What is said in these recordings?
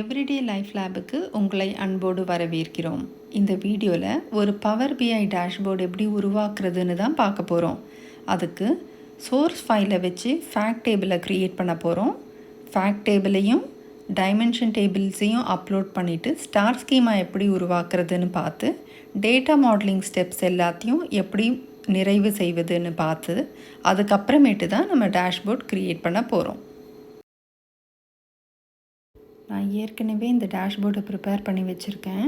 Everyday life லேபுக்கு உங்களை அன்போடு வரவேற்கிறோம். இந்த வீடியோவில் ஒரு பவர் பிஐ டேஷ்போர்டு எப்படி உருவாக்குறதுன்னு தான் பார்க்க போகிறோம். அதுக்கு சோர்ஸ் ஃபைலை வச்சு ஃபேக்ட் டேபிளை க்ரியேட் பண்ண போகிறோம். ஃபேக்ட் டேபிளையும் டைமென்ஷன் டேபிள்ஸையும் அப்லோட் பண்ணிவிட்டு ஸ்டார் ஸ்கீமா எப்படி உருவாக்குறதுன்னு பார்த்து டேட்டா மாடலிங் ஸ்டெப்ஸ் எல்லாத்தையும் எப்படி நிறைவு செய்வதுன்னு பார்த்து அதுக்கப்புறமேட்டு தான் நம்ம டேஷ்போர்ட் க்ரியேட் பண்ண போகிறோம். நான் ஏற்கனவே இந்த டேஷ்போர்டை ப்ரிப்பேர் பண்ணி வச்சுருக்கேன்.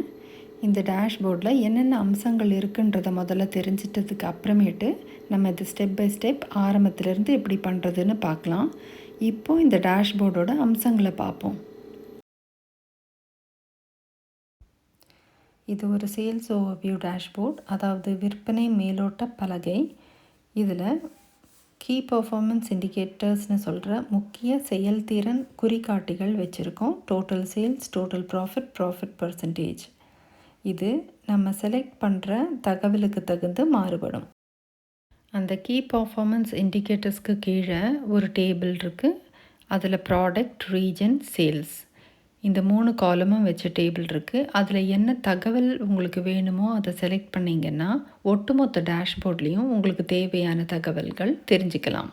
இந்த டேஷ்போர்டில் என்னென்ன அம்சங்கள் இருக்குன்றதை முதல்ல தெரிஞ்சிட்டதுக்கு அப்புறமேட்டு நம்ம இது ஸ்டெப் பை ஸ்டெப் ஆரம்பத்துலேருந்து எப்படி பண்ணுறதுன்னு பார்க்கலாம். இப்போது இந்த டேஷ்போர்டோட அம்சங்களை பார்ப்போம். இது ஒரு சேல்ஸ் ஓவர்வியூ டேஷ்போர்ட், அதாவது விற்பனை மேலோட்ட பலகை. இதில் கீ பர்ஃபார்மன்ஸ் இண்டிகேட்டர்ஸ்னு சொல்கிற முக்கிய செயல்திறன் குறிகாட்டிகள் வச்சுருக்கோம். Total sales, total profit, profit percentage. இது நம்ம செலக்ட் பண்ணுற தகவலுக்கு தகுந்து மாறுபடும். அந்த கீ பர்ஃபார்மன்ஸ் இண்டிகேட்டர்ஸ்க்கு கீழே ஒரு டேபிள் இருக்குது. அதில் ப்ராடக்ட், ரீஜன், சேல்ஸ் இந்த 3 காலமும் வச்ச டேபிள் இருக்குது. அதில் என்ன தகவல் உங்களுக்கு வேணுமோ அதை செலக்ட் பண்ணிங்கன்னா ஒட்டுமொத்த டேஷ்போர்ட்லேயும் உங்களுக்கு தேவையான தகவல்கள் தெரிஞ்சுக்கலாம்.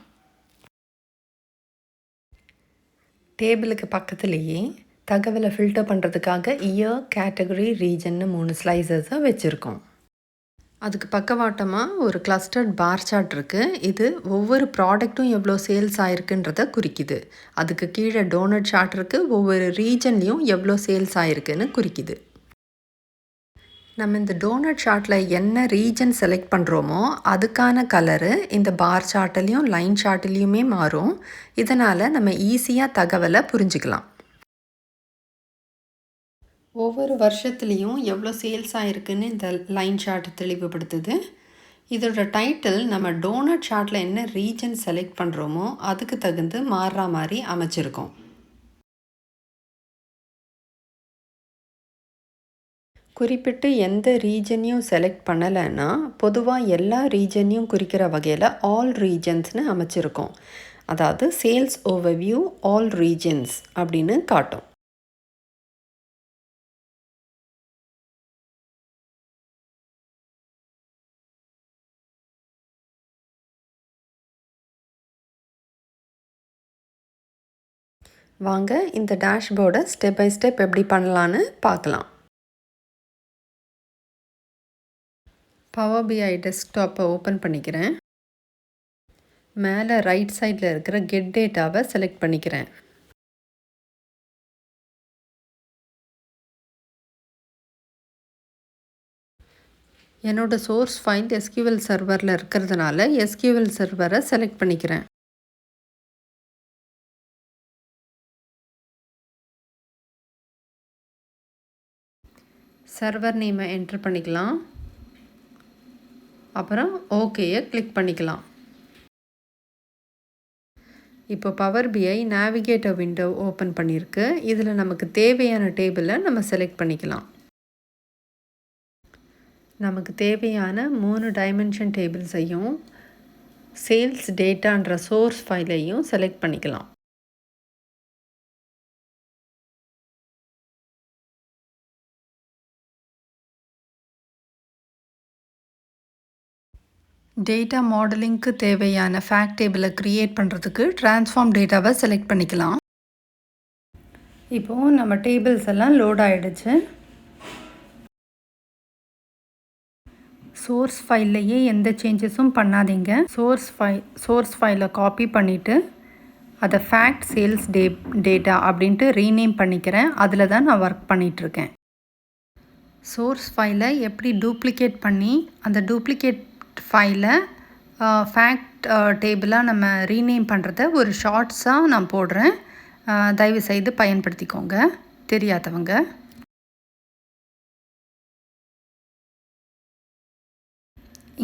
டேபிளுக்கு பக்கத்துலேயே தகவலை ஃபில்டர் பண்ணுறதுக்காக இயர், கேட்டகரி, ரீஜன்னு 3 ஸ்லைசஸை வச்சுருக்கோம். அதுக்கு பக்கவாட்டமாக ஒரு கிளஸ்டர்ட் பார் சார்ட் இருக்குது. இது ஒவ்வொரு ப்ராடக்ட்டும் எவ்வளோ சேல்ஸ் ஆகிருக்குன்றதை குறிக்குது. அதுக்கு கீழே டோனட் சார்ட் இருக்குது. ஒவ்வொரு ரீஜன்லேயும் எவ்வளோ சேல்ஸ் ஆகிருக்குன்னு குறிக்குது. நம்ம இந்த டோனட் சார்ட்டில் என்ன ரீஜன் செலக்ட் பண்ணுறோமோ அதுக்கான கலரு இந்த பார் சார்ட்லேயும் லைன் சார்ட்லேயுமே மாறும். இதனால் நம்ம ஈஸியாக தகவலை புரிஞ்சுக்கலாம். ஒவ்வொரு வருஷத்துலேயும் எவ்வளோ சேல்ஸ் ஆகிருக்குன்னு இந்த லைன் சார்ட் தெளிவுபடுத்துது. இதோட டைட்டில் நம்ம டோனட் சார்ட்டில் என்ன ரீஜன் செலக்ட் பண்ணுறோமோ அதுக்கு தகுந்து மாறுற மாதிரி அமைச்சிருக்கோம். குறிப்பிட்டு எந்த ரீஜனையும் செலக்ட் பண்ணலைன்னா பொதுவாக எல்லா ரீஜனையும் குறிக்கிற வகையில் ஆல் ரீஜன்ஸ்னு அமைச்சிருக்கோம். அதாவது சேல்ஸ் ஓவர்வியூ ஆல் ரீஜன்ஸ் அப்படின்னு காட்டும். வாங்க இந்த டேஷ்போர்டை ஸ்டெப் பை ஸ்டெப் எப்படி பண்ணலான்னு பார்க்கலாம். பவர் பிஐ டெஸ்க்டாப்பை ஓப்பன் பண்ணிக்கிறேன். மேலே ரைட் சைடில் இருக்கிற கெட் டேட்டாவை செலக்ட் பண்ணிக்கிறேன். என்னோடய சோர்ஸ் ஃபைல் SQL சர்வரில் இருக்கிறதுனால SQL சர்வரை செலக்ட் பண்ணிக்கிறேன். சர்வர் நேமை என்ட்ரு பண்ணிக்கலாம். அப்புறம் ஓகேயை கிளிக் பண்ணிக்கலாம். இப்போ பவர் பிஐ நேவிகேட்டர் விண்டோ ஓப்பன் பண்ணியிருக்கு. இதில் நமக்கு தேவையான டேபிளை நம்ம செலக்ட் பண்ணிக்கலாம். நமக்கு தேவையான 3 டைமென்ஷன் டேபிள்ஸையும் சேல்ஸ் டேட்டான்ற சோர்ஸ் ஃபைலையும் செலக்ட் பண்ணிக்கலாம். டேட்டா மாடலிங்க்கு தேவையான ஃபேக்ட் டேபிளை க்ரியேட் பண்ணுறதுக்கு ட்ரான்ஸ்ஃபார்ம் டேட்டாவை செலக்ட் பண்ணிக்கலாம். இப்போது நம்ம டேபிள்ஸ் எல்லாம் லோட் ஆகிடுச்சு. சோர்ஸ் ஃபைல்லையே எந்த சேஞ்சஸும் பண்ணாதீங்க. சோர்ஸ் ஃபைலை காப்பி பண்ணிவிட்டு அதை ஃபேக்ட் சேல்ஸ் டேட்டா அப்படின்ட்டு ரீநேம் பண்ணிக்கிறேன். அதில் தான் நான் ஒர்க் பண்ணிகிட்ருக்கேன். சோர்ஸ் ஃபைலை எப்படி டூப்ளிகேட் பண்ணி அந்த டூப்ளிகேட் ஃபைலை ஃபேக்ட் டேபிளாக நம்ம ரீநேம் பண்ணுறத ஒரு ஷார்ட்ஸாக நான் போடுறேன். தயவுசெய்து பயன்படுத்திக்கோங்க தெரியாதவங்க.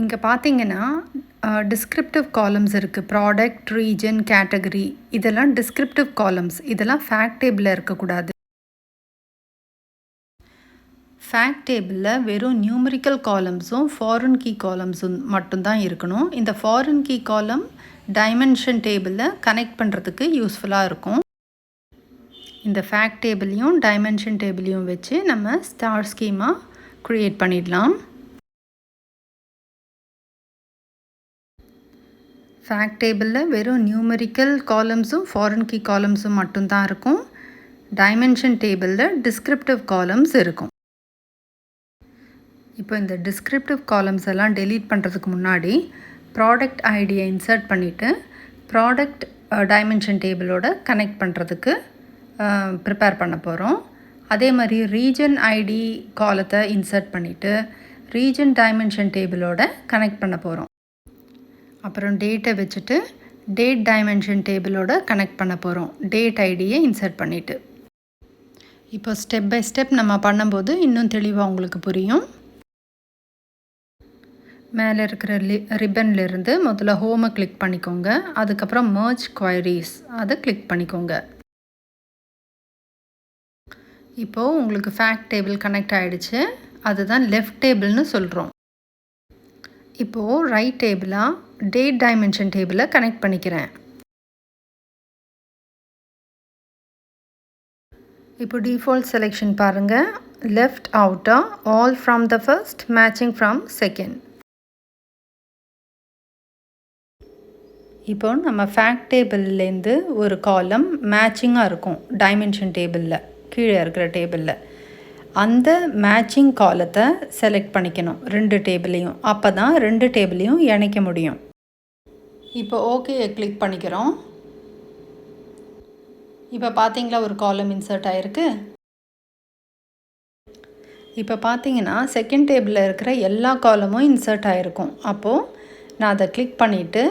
இங்கே பார்த்தீங்கன்னா டிஸ்கிரிப்டிவ் காலம்ஸ் இருக்குது. ப்ராடக்ட், ரீஜன், கேட்டகரி இதெல்லாம் டிஸ்கிரிப்டிவ் காலம்ஸ். இதெல்லாம் ஃபேக்ட் டேபிளில் இருக்கக்கூடாது. ஃபேக்ட் டேபிளில் வெறும் நியூமரிக்கல் காலம்ஸும் ஃபாரின் கீ காலம்ஸும் மட்டும்தான் இருக்கணும். இந்த ஃபாரின் கீ காலம் டைமென்ஷன் டேபிளில் கனெக்ட் பண்ணுறதுக்கு யூஸ்ஃபுல்லாக இருக்கும். இந்த ஃபேக்ட் டேபிளையும் டைமென்ஷன் டேபிளையும் வச்சு நம்ம ஸ்டார் ஸ்கீமா க்ரியேட் பண்ணிடலாம். ஃபேக்ட் டேபிளில் வெறும் நியூமெரிக்கல் காலம்ஸும் ஃபாரின் கீ காலம்ஸும் மட்டும்தான் இருக்கும். டைமென்ஷன் டேபிளில் டிஸ்கிரிப்டிவ் காலம்ஸ் இருக்கும். இப்போ இந்த டிஸ்கிரிப்டிவ் காலம்ஸ் எல்லாம் டெலீட் பண்ணுறதுக்கு முன்னாடி ப்ராடக்ட் ஐடியை இன்சர்ட் பண்ணிவிட்டு ப்ராடக்ட் டைமென்ஷன் டேபிளோட கனெக்ட் பண்ணுறதுக்கு ப்ரிப்பேர் பண்ண போகிறோம். அதே மாதிரி ரீஜன் ஐடி காலத்தை இன்சர்ட் பண்ணிவிட்டு ரீஜன் டைமென்ஷன் டேபிளோட கனெக்ட் பண்ண போகிறோம். அப்புறம் டேட்டை வச்சுட்டு டேட் டைமென்ஷன் டேபிளோட கனெக்ட் பண்ண போகிறோம், டேட் ஐடியை இன்சர்ட் பண்ணிவிட்டு. இப்போ ஸ்டெப் பை ஸ்டெப் நம்ம பண்ணும்போது இன்னும் தெளிவாக உங்களுக்கு புரியும். மேலே இருக்கிற ரிப்பன்லேருந்து முதல்ல ஹோமை கிளிக் பண்ணிக்கோங்க. அதுக்கப்புறம் மர்ஜ் குவைரீஸ் அதை கிளிக் பண்ணிக்கோங்க. இப்போது உங்களுக்கு ஃபேக்ட் டேபிள் கனெக்ட் ஆகிடுச்சு. அதுதான் லெஃப்ட் டேபிள்னு சொல்கிறோம். இப்போது ரைட் டேபிளாக டேட் டைமென்ஷன் டேபிளை கனெக்ட் பண்ணிக்கிறேன். இப்போ டிஃபால்ட் செலெக்ஷன் பாருங்கள். Left outer all from the first matching from second. இப்போ நம்ம ஃபேக்ட் டேபிள்லேருந்து ஒரு காலம் மேட்சிங்காக இருக்கும் டைமென்ஷன் டேபிளில், கீழே இருக்கிற டேபிளில். அந்த மேட்சிங் காலத்தை செலக்ட் பண்ணிக்கணும் ரெண்டு டேபிளையும். அப்போ தான் ரெண்டு டேபிளையும் இணைக்க முடியும். இப்போ ஓகேயை கிளிக் பண்ணிக்கிறோம். இப்போ பார்த்தீங்களா ஒரு காலம் இன்சர்ட் ஆகிருக்கு. இப்போ பார்த்தீங்கன்னா செகண்ட் டேபிளில் இருக்கிற எல்லா காலமும் இன்சர்ட் ஆகிருக்கும். அப்போது நான் அதை கிளிக் பண்ணிவிட்டு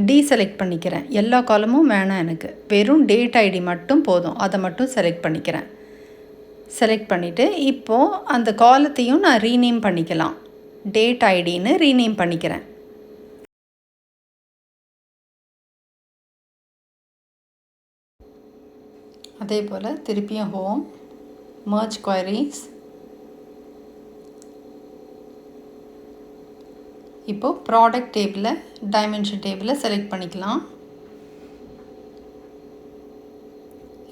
டீசெலக்ட் பண்ணிக்கிறேன். எல்லா காலமும் வேணாம், எனக்கு வெறும் டேட் ஐடி மட்டும் போதும். அதை மட்டும் செலக்ட் பண்ணிக்கிறேன். செலக்ட் பண்ணிவிட்டு இப்போது அந்த காலத்தையும் நான் ரீநேம் பண்ணிக்கலாம். டேட் ஐடின்னு ரீநேம் பண்ணிக்கிறேன். அதே போல் திருப்பியும் ஹோம், மர்ஜ் குவைரீஸ். இப்போது ப்ராடக்ட் டேபிளில் டைமென்ஷன் டேபிளை செலக்ட் பண்ணிக்கலாம்.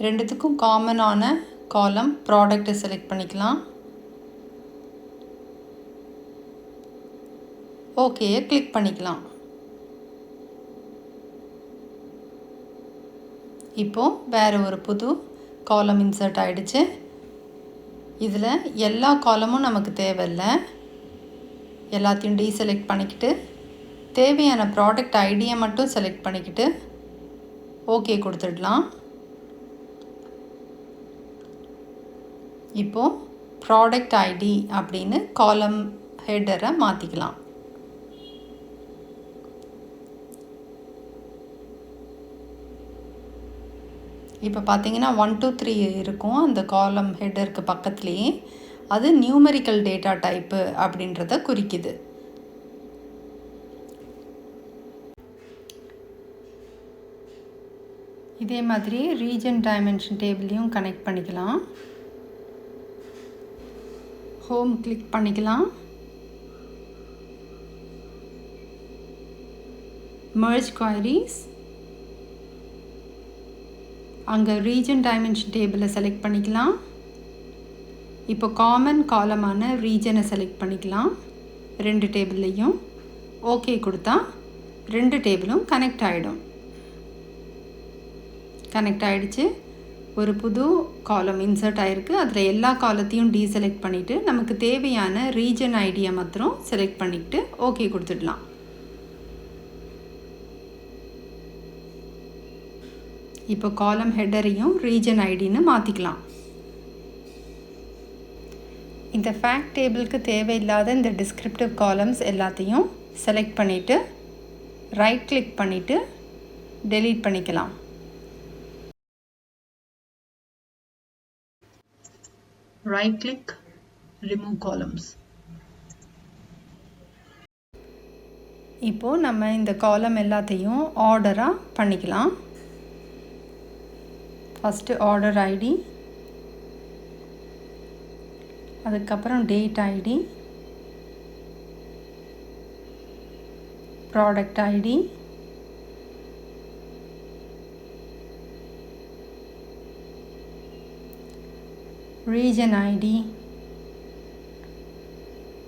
ரெண்டுத்துக்கும் காமனான காலம் ப்ராடக்ட்டை செலக்ட் பண்ணிக்கலாம். ஓகேயை கிளிக் பண்ணிக்கலாம். இப்போது வேறு ஒரு புது காலம் இன்சர்ட் ஆகிடுச்சு. இதில் எல்லா காலமும் நமக்கு தேவையில்லை. எல்லாத்தையும் டீசெலக்ட் பண்ணிக்கிட்டு தேவையான ப்ராடக்ட் ஐடியை மட்டும் செலக்ட் பண்ணிக்கிட்டு ஓகே கொடுத்துடலாம். இப்போது ப்ராடக்ட் ஐடி அப்படின்னு காலம் ஹெட்டரை மாற்றிக்கலாம். இப்போ பார்த்தீங்கன்னா 1 2 3 இருக்கும் அந்த காலம் ஹெட்டருக்கு பக்கத்துலேயே. அது நியூமெரிக்கல் டேட்டா டைப்பு அப்படின்றத குறிக்குது. இதே மாதிரி ரீஜன் டைமென்ஷன் டேபிளையும் கனெக்ட் பண்ணிக்கலாம். ஹோம் கிளிக் பண்ணிக்கலாம். மர்ஜ் குவைரீஸ், அங்கே ரீஜன் டைமென்ஷன் டேபிளை செலக்ட் பண்ணிக்கலாம். இப்போ காமன் காலமான ரீஜனை செலக்ட் பண்ணிக்கலாம் ரெண்டு டேபிள்லையும். ஓகே கொடுத்தா ரெண்டு டேபிளும் கனெக்ட் ஆகிடும். கனெக்ட் ஆகிடுச்சு. ஒரு புது காலம் இன்சர்ட் ஆகிருக்கு. அதில் எல்லா காலத்தையும் டீசெலக்ட் பண்ணிவிட்டு நமக்கு தேவையான ரீஜன் ஐடியை மாத்திரம் செலக்ட் பண்ணிவிட்டு ஓகே கொடுத்துடலாம். இப்போ காலம் ஹெட்டரையும் ரீஜன் ஐடின்னு மாற்றிக்கலாம். இந்த ஃபேக்ட் டேபிளுக்கு தேவையில்லாத இந்த டிஸ்கிரிப்டிவ் காலம்ஸ் எல்லாத்தையும் செலக்ட் பண்ணிவிட்டு ரைட் கிளிக் பண்ணிவிட்டு டெலீட் பண்ணிக்கலாம். Right click, remove columns. இப்போது நம்ம இந்த காலம் எல்லாத்தையும் ஆர்டராக பண்ணிக்கலாம். ஃபஸ்ட்டு ஆர்டர் ஐடி, அதுக்கப்புறம் date ID, product ID, region ID,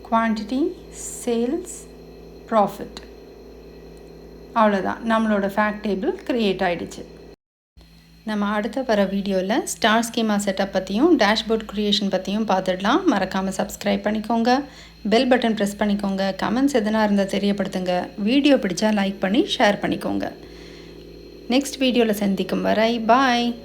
quantity, sales, profit. அவ்வளோதான், நம்மளோட ஃபேக்ட் டேபிள் க்ரியேட் ஆகிடுச்சு. நம்ம அடுத்த வர வீடியோவில் ஸ்டார் ஸ்கீமா செட்டப் பற்றியும் டேஷ்போர்ட் க்ரியேஷன் பற்றியும் பார்த்துடலாம். மறக்காமல் சப்ஸ்கிரைப் பண்ணிக்கோங்க, பெல் பட்டன் ப்ரெஸ் பண்ணிக்கோங்க, கமெண்ட்ஸ் எதனா இருந்தால் தெரியப்படுத்துங்க. வீடியோ பிடிச்சா லைக் பண்ணி ஷேர் பண்ணிக்கோங்க. நெக்ஸ்ட் வீடியோவில் சந்திக்கும் வரை பாய்.